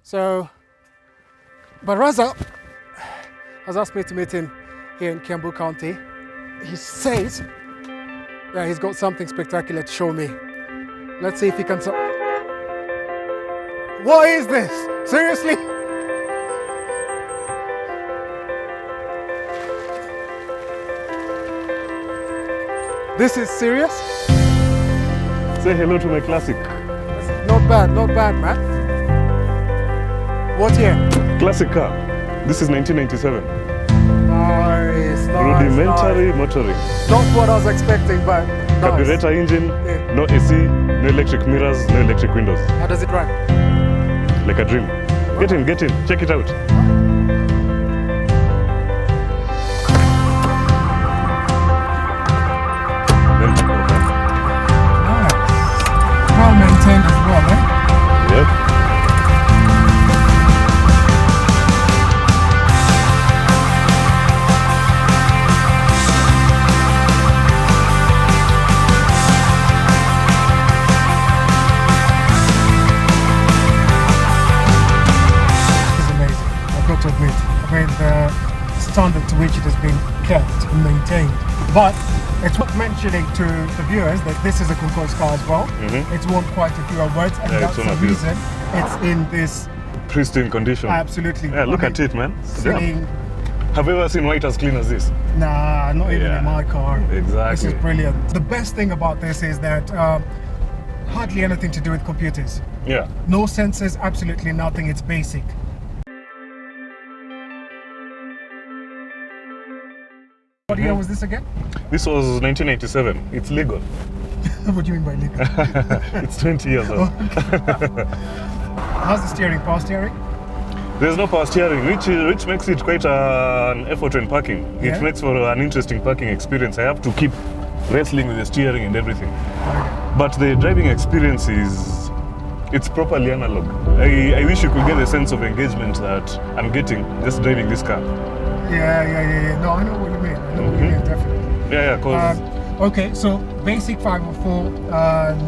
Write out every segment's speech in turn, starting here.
So, Baraza has asked me to meet him here in Kiambu County. He says that he's got something spectacular to show me. Let's see if he can... What is this? Seriously? This is serious? Say hello to my classic. Not bad, man. What year? Classic car. This is 1997. Nice. Rudimentary motoring. Not what I was expecting, but nice. Carburetor engine, Yeah. no AC, no electric mirrors, no electric windows. How does it run? Like a dream. Get in, check it out. Nice. Well maintained as well, eh? Yep. To admit, I mean, the standard to which it has been kept and maintained. But it's worth mentioning to the viewers that this is a concourse car as well. It's won quite a few awards, and Yeah, that's it's the one of these. reason it's in this Pristine condition. absolutely. Yeah, look I mean, at it, man. sitting- Have you ever seen white as clean as this? Nah, not even Yeah, in my car. exactly. This is brilliant. The best thing about this is that hardly anything to do with computers. Yeah. No sensors, absolutely nothing. It's basic. What year was this again? This was 1987. It's legal. What do you mean by legal? It's 20 years old. How's the steering? Power steering? There's no power steering, which makes it quite an effort when parking. Yeah. It makes for an interesting parking experience. I have to keep wrestling with the steering and everything. But the driving experience it's properly analog. I wish you could get the sense of engagement that I'm getting just driving this car. Yeah. No, I know what you mean. I know what you mean, definitely. Yeah, because Okay, so basic 504,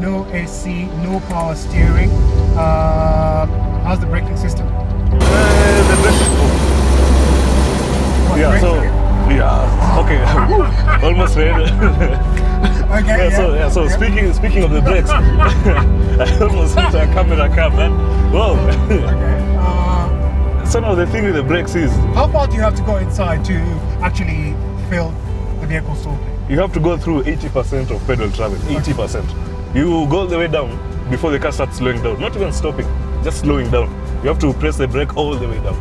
no AC, no power steering. How's the braking system? the brakes. What, Yeah, brakes so again? yeah, okay, almost ready. Okay, So yeah. speaking of the brakes, I almost hit a camera car, man. Whoa. Okay. So now the thing with the brakes is How far do you have to go inside to actually feel the vehicle stopping? you have to go through 80% of pedal travel. 80%. You go all the way down before the car starts slowing down. Not even stopping, just slowing down. You have to press the brake all the way down.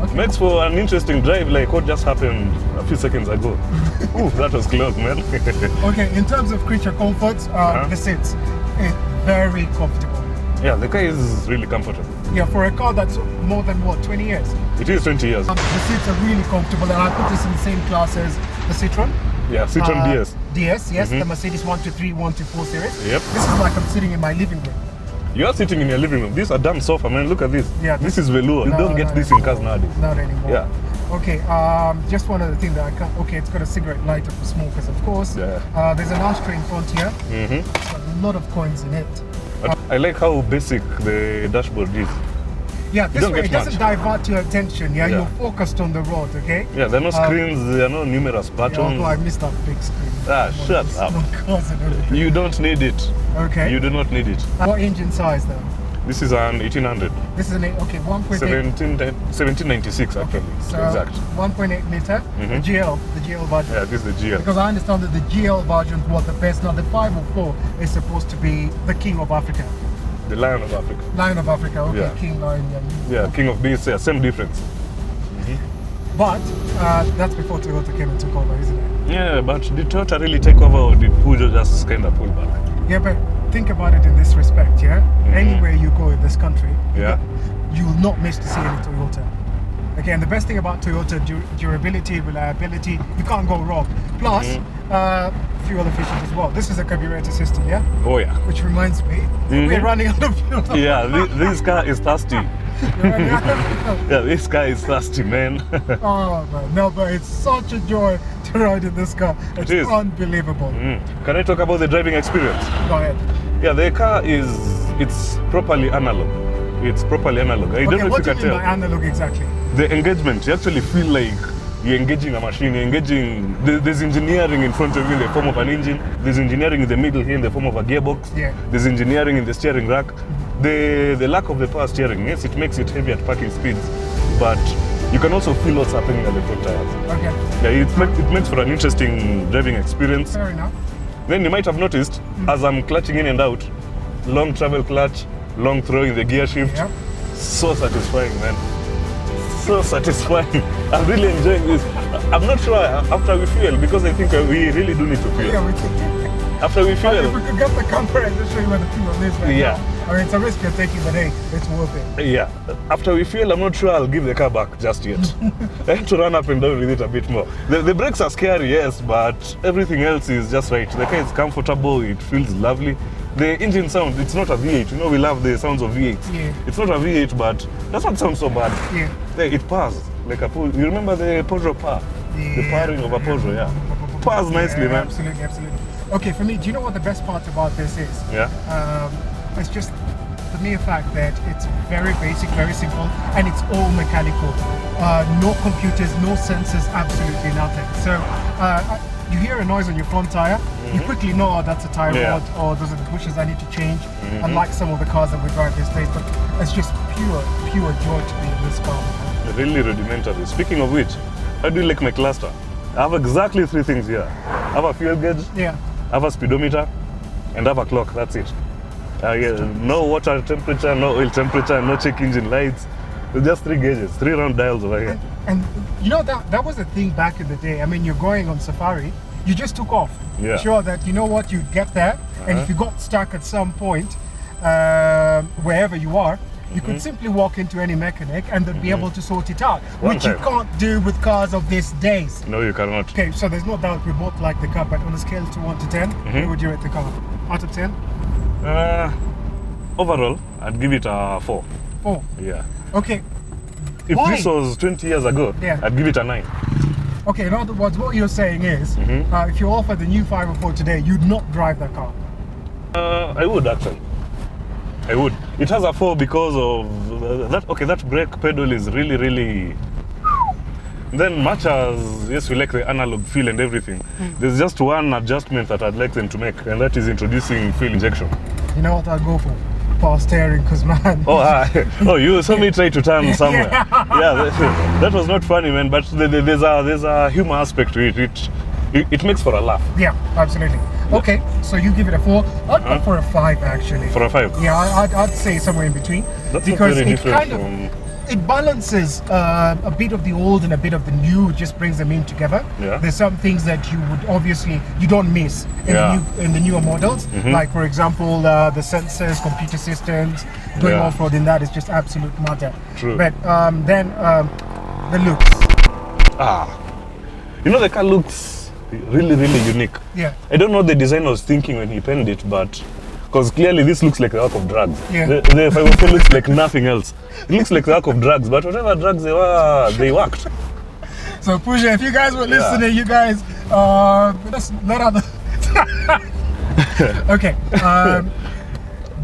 Okay. Makes for an interesting drive, like what just happened a few seconds ago. Ooh, that was close, man. Okay, in terms of creature comforts, the seats is very comfortable. Yeah, the car is really comfortable. Yeah, for a car that's more than what, 20 years? It is 20 years. The seats are really comfortable, and I put this in the same class as the Citroen. Yeah, Citroen DS. DS, yes, the Mercedes 123, 124 series. Yep. This is like I'm sitting in my living room. You are sitting in your living room. These are damn sofa, man. Look at this. Yeah, this is velour. You No, don't get no, this no. in cars nowadays. Not anymore. Yeah. Okay, just one other thing that I can't. Okay, it's got a cigarette lighter for smokers, of course. Yeah. There's an ashtray in front here. A lot of coins in it. But I like how basic the dashboard is. Yeah, this don't way get it doesn't much. divert your attention. Yeah, Yeah. you're focused on the road. Okay. Yeah, there are no screens, there are no numerous Yeah, buttons. although I missed that big screen. Ah, shut up. No cars and everything. You don't need it. Okay. You do not need it. What engine size though? This is an 1800. This is an 1.8. 1796 actually, So exact. 1.8 liter. The GL version. Yeah, this is the GL. Because I understand that the GL versions were the best. Now the 504 is supposed to be the king of Africa. The Lion of Africa. Lion of Africa, okay, Yeah. King Lion, Yeah, King of Beasts, yeah, same difference. But that's before Toyota came and took over, isn't it? Yeah, but did Toyota really take over or did Peugeot just kind of pull back? Yeah, but think about it in this respect, yeah? Anywhere you go in this country, Yeah. you will not miss to see any Toyota. Again, the best thing about Toyota, durability, reliability, you can't go wrong. Plus, fuel efficient as well. This is a carburetor system, yeah? Oh yeah. Which reminds me, we're running out of fuel. Yeah, this car is thirsty. We're running out of fuel. Yeah, this car is thirsty, man. Oh man, no, but it's such a joy to ride in this car. It's is. unbelievable. Can I talk about the driving experience? Go ahead. Yeah, the car it's properly analog. It's properly analog. I don't know what if do you you can mean by tell. analog exactly? The engagement, you actually feel like you're engaging a machine, you're engaging, there's engineering in front of you in the form of an engine, there's engineering in the middle here in the form of a gearbox, Yeah. there's engineering in the steering rack. The lack of the power steering, yes, it makes it heavy at parking speeds, but you can also feel what's happening at the front tires. Okay. Yeah, it makes for an interesting driving experience. Fair enough. Then you might have noticed, as I'm clutching in and out, long travel clutch, long throw in the gear shift. Yep. So satisfying, man. So satisfying. I'm really enjoying this. I'm not sure after we fuel, because I think we really do need to fuel. Yeah, we can. After we If fuel. we could get the camera and just show you where the fuel is right Yeah. now. I mean, it's a risk you're taking, but hey, it's worth it. Yeah. After we fuel, I'm not sure I'll give the car back just yet. I have to run up and down with it a bit more. The brakes are scary, yes, but everything else is just right. The car is comfortable, it feels lovely. The engine sound, it's not a V8. You know, we love the sounds of V8s. Yeah. It's not a V8, but that's not sound so bad. Yeah. It pars like a Peugeot. You remember the Peugeot par? Yeah. The parring of a Peugeot, yeah. Pars nicely, Yeah, man. Absolutely, absolutely. Okay, for me, do you know what the best part about this is? Yeah. It's just the mere fact that it's very basic, very simple, and it's all mechanical. No computers, no sensors, absolutely nothing. So you hear a noise on your front tire, you quickly know, oh, that's a tire rod, or those are the bushes I need to change. Unlike some of the cars that we drive these days, but it's just pure joy to be in this car. Really rudimentary. Speaking of which, how do you like my cluster? I have exactly 3 things here. I have a fuel gauge, Yeah. I have a speedometer, and I have a clock. That's it. No water temperature, no oil temperature, no check engine lights. Just 3 gauges, 3 round dials over here. And you know, that was the thing back in the day. I mean, you're going on safari, you just took off. Yeah. Sure that, you know what, you'd get there, and if you got stuck at some point, wherever you are, you could simply walk into any mechanic and they'd be able to sort it out, which you can't do with cars of these days. No, you cannot. Okay, so there's no doubt we both like the car, but on a scale to 1 to 10, where would you rate the car? Out of 10? Overall, I'd give it a 4. 4. Yeah. Okay. If Why? this was 20 years ago, Yeah. I'd give it a 9. Okay, in other words, what you're saying is, if you offer the new 504 today, you'd not drive that car. I would actually. I would. It has a 4 because of that. Okay, that brake pedal is really. Then much as, yes, we like the analog feel and everything, there's just one adjustment that I'd like them to make, and that is introducing fuel injection. You know what I'd go for? Power steering, because man. Oh, you saw me try to turn somewhere. Yeah, that was not funny, man, but there's a humor aspect to it. It makes for a laugh. Yeah, absolutely. Okay, so you give it a 4. I'd go for a 5 actually. For a 5? Yeah, I'd say somewhere in between. That's because not very it different kind of it balances a bit of the old and a bit of the new, just brings them in together. Yeah. There's some things that you would obviously you don't miss in the newer models, like for example the sensors, computer systems. Going off-road in that is just absolute matter. True. But then the looks. You know, the car looks really unique. Yeah. I don't know what the designer was thinking when he penned it, but because clearly this looks like the work of drugs. Yeah. The 504 looks like nothing else. It looks like the work of drugs, but whatever drugs they were, they worked. So Peugeot, if you guys were listening, you guys just let other. Okay.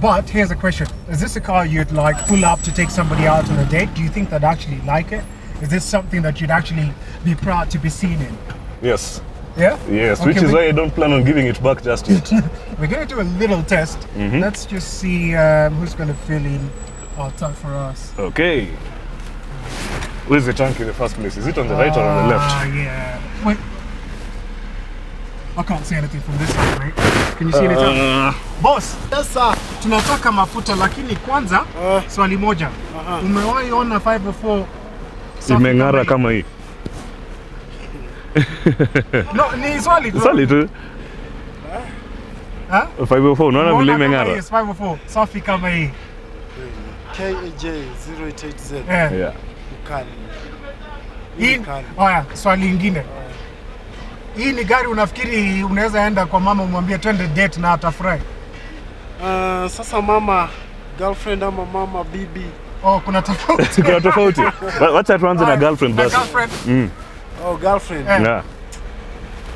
But here's a question: is this a car you'd like pull up to take somebody out on a date? Do you think they'd actually like it? Is this something that you'd actually be proud to be seen in? Yes. Yeah? Yes, Okay, which is why I don't plan on giving it back just yet. We're going to do a little test. Let's just see who's going to fill in our tank for us. Okay. Where's the tank in the first place? Is it on the right or on the left? Yeah. Wait. I can't see anything from this side, right? Can you see anything? Boss, sasa tunataka mafuta lakini kwanza swali moja. Umewahi ona 504 imeng'ara kama hii? No, ni swali tu. Swali tu. 504, unaona vile imeng'ara? Yes, 504 safi kama hii. KAJ 088Z. Yeah. Haya, swali lingine. Hii ni gari unafikiri unaweza enda kwa mama umwambie twende date na atafurahi? Sasa mama girlfriend ama mama bibi? Oh, kuna tofauti. Kuna tofauti. Wacha tuanze na girlfriend basi. Girlfriend. Oh, girlfriend. Yeah.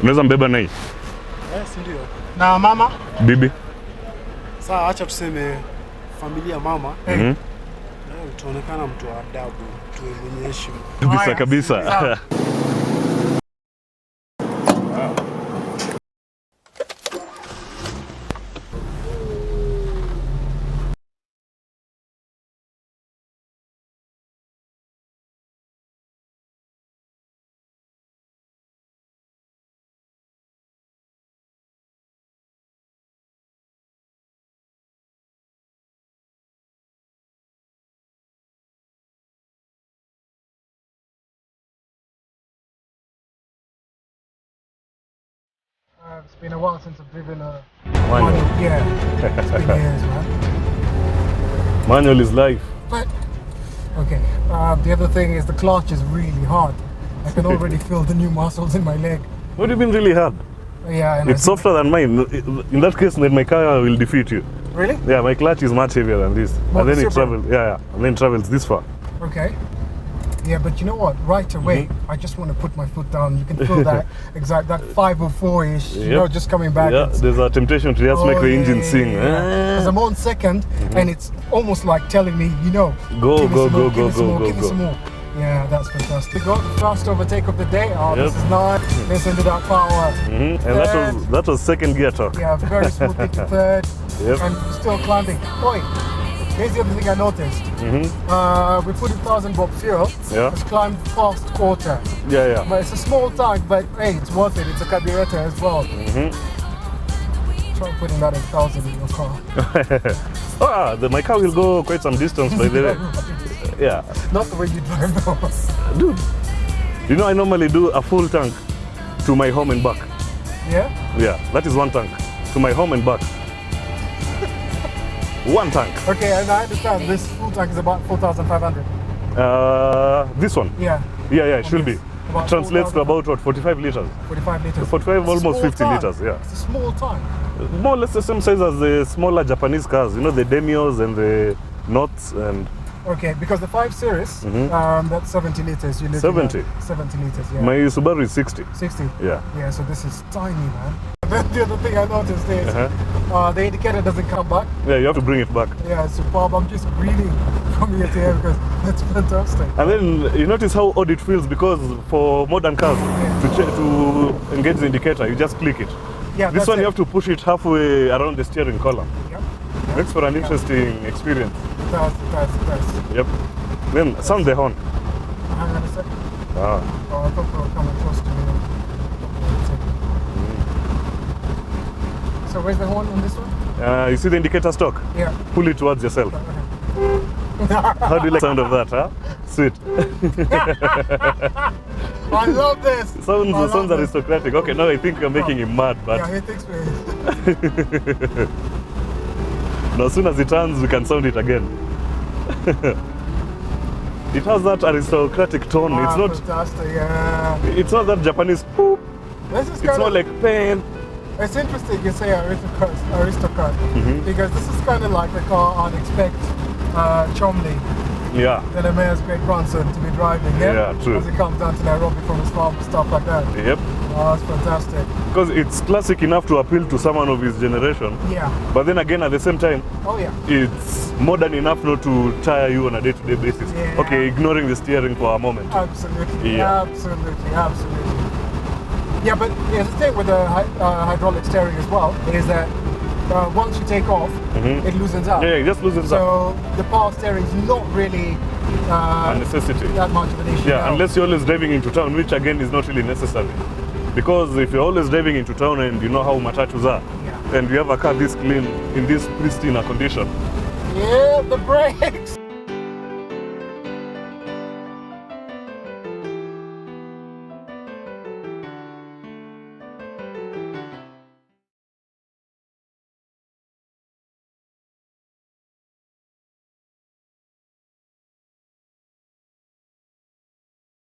Unaweza mbeba na hii? Yes, ndio. Na mama? Bibi? Sasa acha tuseme familia mama. Utaonekana mtu wa adabu, mtu mwenye heshima. Kabisa kabisa. It's been a while since I've driven a Manual. Yeah, it's been years, man. Manual is life. But, okay, the other thing is the clutch is really hard. I can already feel the new muscles in my leg. What do you mean really hard? Yeah, and It's softer than mine. In that case, then my car will defeat you. Really? Yeah, my clutch is much heavier than this. More And then it super. travels. Yeah, and then it travels this far. Okay. Yeah, but you know what? Right away, I just want to put my foot down. You can feel that that 504-ish, you know, just coming back. Yeah, there's a temptation to just make the engine sing. Because I'm on second, and it's almost like telling me, you know, Go, give me go, some go, more, go, give me some go, more, go, give me go. some more. Yeah, that's fantastic. We got the first overtake of the day. Oh, this is nice. Listen to that power. And that was second gear torque. Yeah, very smooth into third. Yep. And still climbing. Oi, here's the other thing I noticed. We put 1,000 bob fuel. Yeah. It's climbed past quarter. Yeah, yeah. But it's a small tank, but hey, it's worth it. It's a carburetor as well. Try putting that 1,000 in your car. My car will go quite some distance by the way. Yeah. Not the way you drive though. Dude, you know I normally do a full tank to my home and back. Yeah? Yeah, that is one tank. To my home and back. One tank. Okay, and I understand this full tank is about 4,500. This one? Yeah. Yeah, it should be. About Translates to 4,000. about what, 45 liters? 45 liters. 45, It's a almost small 50 tank. liters, yeah. It's a small tank. More or less the same size as the smaller Japanese cars, you know, the Demios and the Knots and... Okay, because the 5 Series, that's 70 liters. You're looking 70? at 70 liters, yeah. My Subaru is 60. 60? Yeah. Yeah, so this is tiny, man. Then the other thing I noticed is the indicator doesn't come back. Yeah, you have to bring it back. Yeah, it's superb. I'm just reading from here to here because that's fantastic. And then you notice how odd it feels because for modern cars, to engage the indicator, you just click it. Yeah, This that's one it. you have to push it halfway around the steering column. Yep. Makes for an interesting experience. It does. Yep. Then sound the horn. Hang on a second. Ah. Oh, I thought they were coming close to me. So where's the horn on this one? You see the indicator stock? Yeah. Pull it towards yourself. How do you like the sound of that, huh? Sweet. I love this. Sounds aristocratic. Okay, now I think you're making him mad, but Yeah, he thinks we. now as soon as it turns, we can sound it again. It has that aristocratic tone. It's not. Fantastic, yeah. It's not that Japanese poop. This is It's kind more of like pain. It's interesting you say aristocrat because this is kind of like the car I'd expect Chomley, Yeah. the mayor's great grandson, to be driving. Yeah, true. As he comes down to Nairobi from his farm, stuff like that. Yep. Oh, that's fantastic. Because it's classic enough to appeal to someone of his generation. Yeah. But then again, at the same time, Oh yeah. it's modern enough not to tire you on a day-to-day basis. Yeah. Okay, ignoring the steering for a moment. Absolutely. Yeah. Absolutely. Yeah, but the thing with the hydraulic steering as well is that once you take off, it loosens up. Yeah, it just loosens up. So the power steering is not really A necessity. that much of an issue. Yeah, now. unless you're always driving into town, which again is not really necessary. Because if you're always driving into town and you know how matachus are, and you have a car this clean, in this pristine condition. Yeah, the brakes.